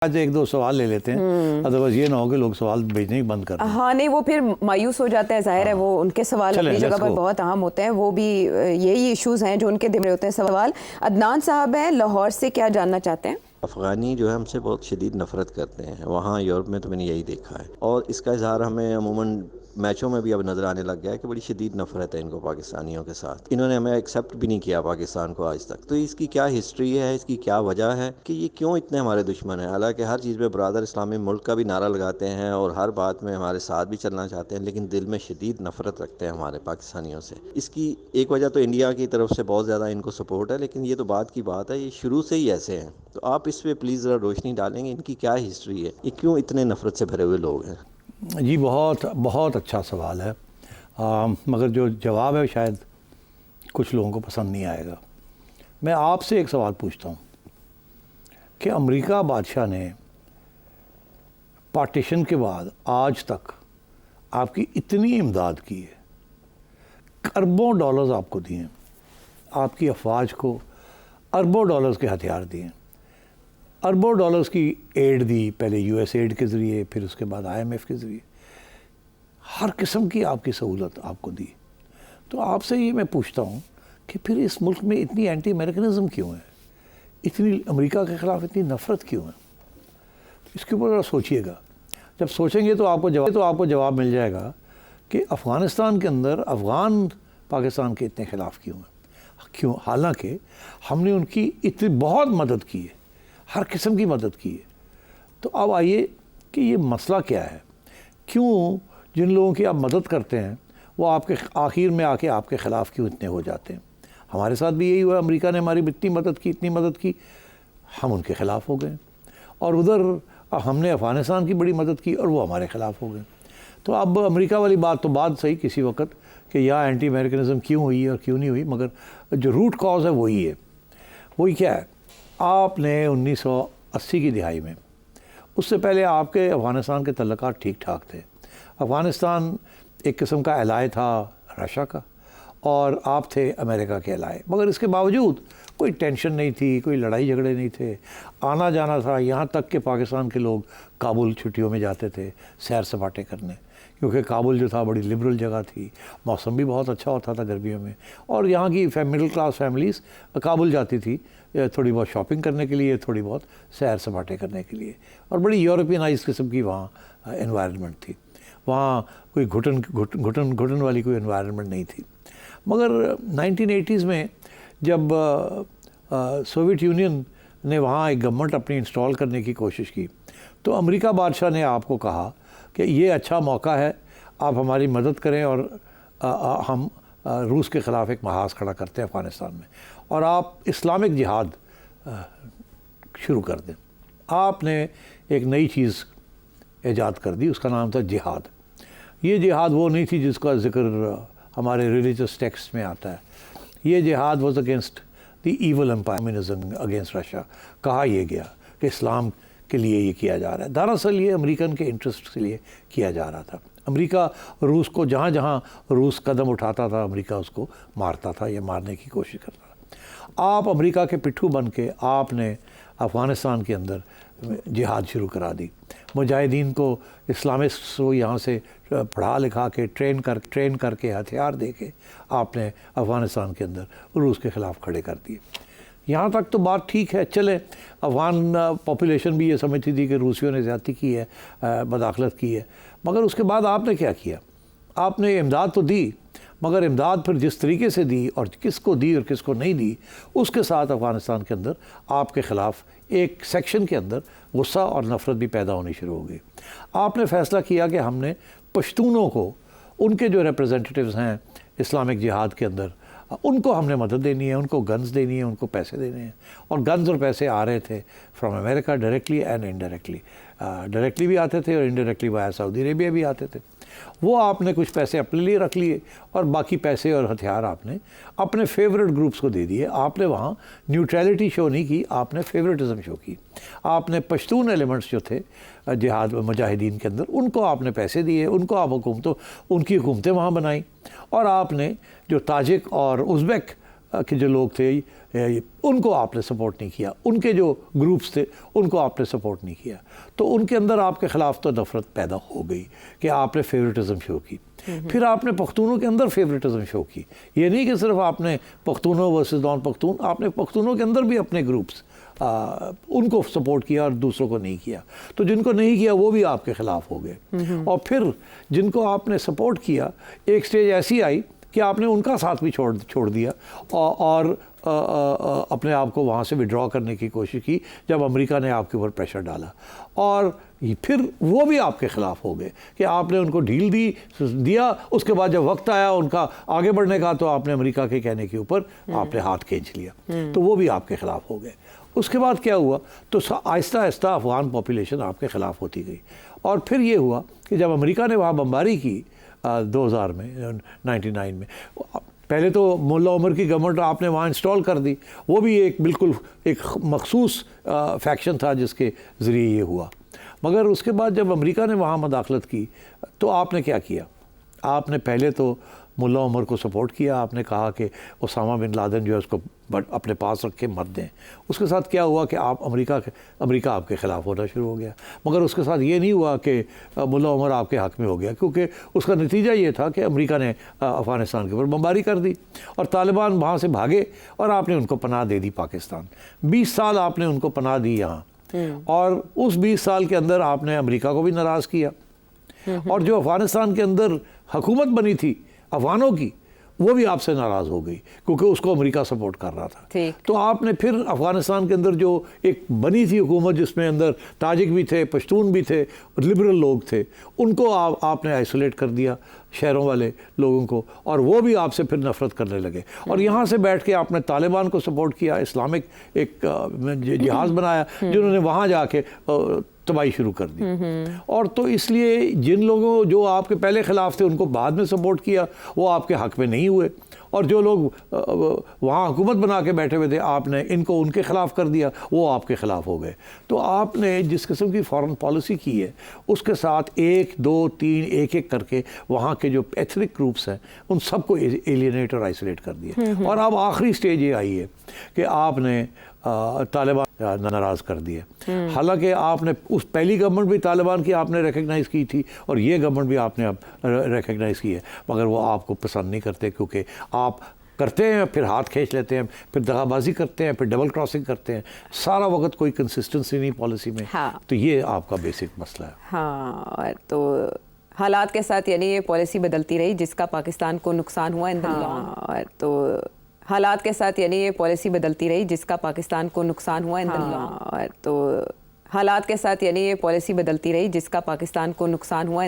آج ایک دو سوال لے لیتے ہیں، ادروائز یہ نہ ہو کہ لوگ سوال بھیجنے ہی بند کر دیں۔ ہاں نہیں، وہ پھر مایوس ہو جاتے ہیں، ظاہر ہے وہ ان کے سوال اپنی جگہ پر بہت اہم ہوتے ہیں، وہ بھی یہی ایشوز ہیں جو ان کے دل میں ہوتے ہیں۔ سوال عدنان صاحب ہیں لاہور سے، کیا جاننا چاہتے ہیں؟ افغانی جو ہے ہم سے بہت شدید نفرت کرتے ہیں، وہاں یورپ میں تو میں نے یہی دیکھا ہے، اور اس کا اظہار ہمیں عموماً میچوں میں بھی اب نظر آنے لگ گیا ہے کہ بڑی شدید نفرت ہے ان کو پاکستانیوں کے ساتھ۔ انہوں نے ہمیں ایکسیپٹ بھی نہیں کیا پاکستان کو آج تک، تو اس کی کیا ہسٹری ہے، اس کی کیا وجہ ہے کہ یہ کیوں اتنے ہمارے دشمن ہیں؟ حالانکہ ہر چیز میں برادر اسلامی ملک کا بھی نعرہ لگاتے ہیں اور ہر بات میں ہمارے ساتھ بھی چلنا چاہتے ہیں، لیکن دل میں شدید نفرت رکھتے ہیں ہمارے پاکستانیوں سے۔ اس کی ایک وجہ تو انڈیا کی طرف سے بہت زیادہ ان کو سپورٹ ہے، لیکن یہ تو بات کی بات ہے، یہ شروع سے ہی ایسے ہیں۔ تو آپ اس پہ پلیز ذرا روشنی ڈالیں گے، ان کی کیا ہسٹری ہے، یہ کیوں اتنے نفرت سے بھرے ہوئے لوگ ہیں؟ جی بہت بہت اچھا سوال ہے، مگر جو جواب ہے شاید کچھ لوگوں کو پسند نہیں آئے گا۔ میں آپ سے ایک سوال پوچھتا ہوں کہ امریکہ بادشاہ نے پارٹیشن کے بعد آج تک آپ کی اتنی امداد کی ہے، اربوں ڈالرز آپ کو دیے ہیں، آپ کی افواج کو اربوں ڈالرز کے ہتھیار دیے ہیں، اربوں ڈالرز کی ایڈ دی، پہلے یو ایس ایڈ کے ذریعے، پھر اس کے بعد آئی ایم ایف کے ذریعے، ہر قسم کی آپ کی سہولت آپ کو دی۔ تو آپ سے یہ میں پوچھتا ہوں کہ پھر اس ملک میں اتنی اینٹی امریکنزم کیوں ہے، اتنی امریکہ کے خلاف اتنی نفرت کیوں ہے؟ اس کے اوپر ذرا سوچئے گا۔ جب سوچیں گے تو آپ کو جواب مل جائے گا کہ افغانستان کے اندر افغان پاکستان کے اتنے خلاف کیوں ہیں، کیوں، حالانکہ ہم نے ان کی اتنی بہت مدد کی ہے، ہر قسم کی مدد کی ہے۔ تو اب آئیے کہ یہ مسئلہ کیا ہے، کیوں جن لوگوں کی آپ مدد کرتے ہیں وہ آپ کے آخر میں آ کے آپ کے خلاف کیوں اتنے ہو جاتے ہیں؟ ہمارے ساتھ بھی یہی ہوا، امریکہ نے ہماری اتنی مدد کی، ہم ان کے خلاف ہو گئے، اور ادھر ہم نے افغانستان کی بڑی مدد کی اور وہ ہمارے خلاف ہو گئے۔ تو اب امریکہ والی بات تو بعد صحیح کسی وقت کہ یہاں اینٹی امریکنزم کیوں ہوئی اور کیوں نہیں ہوئی، مگر جو روٹ کاز ہے وہی ہے۔ وہی کیا ہے؟ آپ نے 1980 کی دہائی میں، اس سے پہلے آپ کے افغانستان کے تعلقات ٹھیک ٹھاک تھے۔ افغانستان ایک قسم کا الائے تھا رشیا کا، اور آپ تھے امریکہ کے الائے، مگر اس کے باوجود کوئی ٹینشن نہیں تھی، کوئی لڑائی جھگڑے نہیں تھے، آنا جانا تھا، یہاں تک کہ پاکستان کے لوگ کابل چھٹیوں میں جاتے تھے سیر سپاٹے کرنے، کیونکہ کابل جو تھا بڑی لبرل جگہ تھی، موسم بھی بہت اچھا ہوتا تھا گرمیوں میں، اور یہاں کی مڈل کلاس فیملیز کابل جاتی تھی تھوڑی بہت شاپنگ کرنے کے لیے، تھوڑی بہت سیر سپاٹے کرنے کے لیے، اور بڑی یورپینائز قسم کی وہاں انوائرمنٹ تھی، وہاں کوئی گھٹن والی کوئی انوائرمنٹ نہیں تھی۔ مگر 1980s میں جب سوویت یونین نے وہاں ایک گورنمنٹ اپنی انسٹال کرنے کی کوشش کی، تو امریکہ بادشاہ نے آپ کو کہا کہ یہ اچھا موقع ہے، آپ ہماری مدد کریں، اور ہم روس کے خلاف ایک محاذ کھڑا کرتے ہیں افغانستان میں، اور آپ اسلامک جہاد شروع کر دیں۔ آپ نے ایک نئی چیز ایجاد کر دی، اس کا نام تھا جہاد۔ یہ جہاد وہ نہیں تھی جس کا ذکر ہمارے ریلیجس ٹیکسٹ میں آتا ہے۔ یہ جہاد was against the evil imperialism, against Russia. کہا یہ گیا کہ اسلام کے لیے یہ کیا جا رہا ہے، دراصل یہ امریکن کے انٹرسٹ کے لیے کیا جا رہا تھا۔ امریکہ روس کو جہاں جہاں روس قدم اٹھاتا تھا، امریکہ اس کو مارتا تھا یا مارنے کی کوشش کرتا تھا۔ آپ امریکہ کے پٹھو بن کے آپ نے افغانستان کے اندر جہاد شروع کرا دی، مجاہدین کو، اسلامسٹ کو یہاں سے پڑھا لکھا کے ٹرین کر کے ہتھیار دے کے آپ نے افغانستان کے اندر روس کے خلاف کھڑے کر دیے۔ یہاں تک تو بات ٹھیک ہے، چلے، افغان پاپولیشن بھی یہ سمجھتی تھی کہ روسیوں نے زیادتی کی ہے، مداخلت کی ہے، مگر اس کے بعد آپ نے کیا کیا؟ آپ نے امداد تو دی، مگر امداد پھر جس طریقے سے دی اور کس کو دی اور کس کو نہیں دی، اس کے ساتھ افغانستان کے اندر آپ کے خلاف ایک سیکشن کے اندر غصہ اور نفرت بھی پیدا ہونی شروع ہو گئی۔ آپ نے فیصلہ کیا کہ ہم نے پشتونوں کو، ان کے جو ریپرزنٹیٹیوز ہیں اسلامک جہاد کے اندر، ان کو ہم نے مدد دینی ہے، ان کو گنز دینی ہے، ان کو پیسے دینے ہیں، اور گنز اور پیسے آ رہے تھے from America directly and indirectly, directly بھی آتے تھے اور انڈائریکٹلی وایا سعودی عربیہ بھی آتے تھے۔ وہ آپ نے کچھ پیسے اپنے لیے رکھ لیے، اور باقی پیسے اور ہتھیار آپ نے اپنے فیورٹ گروپس کو دے دیے۔ آپ نے وہاں نیوٹریلٹی شو نہیں کی، آپ نے فیورٹزم شو کی۔ آپ نے پشتون ایلیمنٹس جو تھے جہاد مجاہدین کے اندر، ان کو آپ نے پیسے دیے، ان کو آپ ان کی حکومتیں وہاں بنائیں، اور آپ نے جو تاجک اور ازبیک کے جو لوگ تھے ان کو آپ نے سپورٹ نہیں کیا, ان کے جو گروپس تھے ان کو آپ نے سپورٹ نہیں کیا, تو ان کے اندر آپ کے خلاف تو نفرت پیدا ہو گئی کہ آپ نے فیوریٹزم شو کی. پھر آپ نے پختونوں کے اندر فیوریٹزم شو کی. یہ نہیں کہ صرف آپ نے پختونوں ورسز نان پختون, آپ نے پختونوں کے اندر بھی اپنے گروپس ان کو سپورٹ کیا اور دوسروں کو نہیں کیا. تو جن کو نہیں کیا وہ بھی آپ کے خلاف ہو گئے. اور پھر جن کو آپ نے سپورٹ کیا, ایک سٹیج ایسی آئی کہ آپ نے ان کا ساتھ بھی چھوڑ دیا اور اپنے آپ کو وہاں سے وڈرا کرنے کی کوشش کی جب امریکہ نے آپ کے اوپر پریشر ڈالا. اور پھر وہ بھی آپ کے خلاف ہو گئے کہ آپ نے ان کو ڈھیل دیا. اس کے بعد جب وقت آیا ان کا آگے بڑھنے کا تو آپ نے امریکہ کے کہنے کے اوپر آپ نے ہاتھ کھینچ لیا, تو وہ بھی آپ کے خلاف ہو گئے. اس کے بعد کیا ہوا, تو آہستہ آہستہ افغان پاپولیشن آپ کے خلاف ہوتی گئی. اور پھر یہ ہوا کہ جب امریکہ نے وہاں بمباری کی 2000 میں 99 میں, پہلے تو ملا عمر کی گورنمنٹ آپ نے وہاں انسٹال کر دی, وہ بھی ایک بالکل ایک مخصوص فیکشن تھا جس کے ذریعے یہ ہوا. مگر اس کے بعد جب امریکہ نے وہاں مداخلت کی تو آپ نے کیا کیا, آپ نے پہلے تو ملا عمر کو سپورٹ کیا. آپ نے کہا کہ اسامہ بن لادن جو ہے اس کو اپنے پاس رکھ کے مت دیں. اس کے ساتھ کیا ہوا کہ امریکہ آپ کے خلاف ہونا شروع ہو گیا. مگر اس کے ساتھ یہ نہیں ہوا کہ ملا عمر آپ کے حق میں ہو گیا, کیونکہ اس کا نتیجہ یہ تھا کہ امریکہ نے افغانستان کے اوپر بمباری کر دی اور طالبان وہاں سے بھاگے اور آپ نے ان کو پناہ دے دی پاکستان. 20 سال آپ نے ان کو پناہ دی یہاں, اور اس 20 سال کے اندر آپ نے امریکہ کو بھی ناراض کیا. اور جو افغانستان کے اندر حکومت بنی تھی افغانوں کی, وہ بھی آپ سے ناراض ہو گئی کیونکہ اس کو امریکہ سپورٹ کر رہا تھا. تو آپ نے پھر افغانستان کے اندر جو ایک بنی تھی حکومت جس میں اندر تاجک بھی تھے, پشتون بھی تھے, لبرل لوگ تھے, ان کو آپ نے آئسولیٹ کر دیا, شہروں والے لوگوں کو, اور وہ بھی آپ سے پھر نفرت کرنے لگے. اور یہاں سے بیٹھ کے آپ نے طالبان کو سپورٹ کیا, اسلامک ایک جہاز بنایا جنہوں نے وہاں جا کے تباہی شروع کر دی. اور تو اس لیے جن لوگوں جو آپ کے پہلے خلاف تھے ان کو بعد میں سپورٹ کیا, وہ آپ کے حق میں نہیں ہوئے, اور جو لوگ وہاں حکومت بنا کے بیٹھے ہوئے تھے آپ نے ان کو ان کے خلاف کر دیا, وہ آپ کے خلاف ہو گئے. تو آپ نے جس قسم کی فارن پالیسی کی ہے اس کے ساتھ 1 2 3 ایک ایک کر کے وہاں کے جو ایتھنک گروپس ہیں ان سب کو ایلینیٹ اور آئسولیٹ کر دیا. اور اب آخری سٹیج یہ آئی ہے کہ آپ نے طالبان ناراض کر دیا. حالانکہ آپ نے اس پہلی گورنمنٹ بھی طالبان کی آپ نے ریکگنائز کی تھی اور یہ گورنمنٹ بھی آپ نے اب ریکگنائز کی ہے, مگر وہ آپ کو پسند نہیں کرتے کیونکہ آپ کرتے ہیں پھر ہاتھ کھینچ لیتے ہیں, پھر دغا بازی کرتے ہیں, پھر ڈبل کراسنگ کرتے ہیں, سارا وقت کوئی کنسسٹنسی نہیں پالیسی میں. تو یہ آپ کا بیسک مسئلہ ہے. ہاں, اور تو حالات کے ساتھ یعنی یہ پالیسی بدلتی رہی جس کا پاکستان کو نقصان ہوا. اور تو حالات کے ساتھ یعنی یہ پالیسی بدلتی رہی جس کا پاکستان کو نقصان ہوا. اور تو حالات کے ساتھ یعنی یہ پالیسی بدلتی رہی جس کا پاکستان کو نقصان ہوا.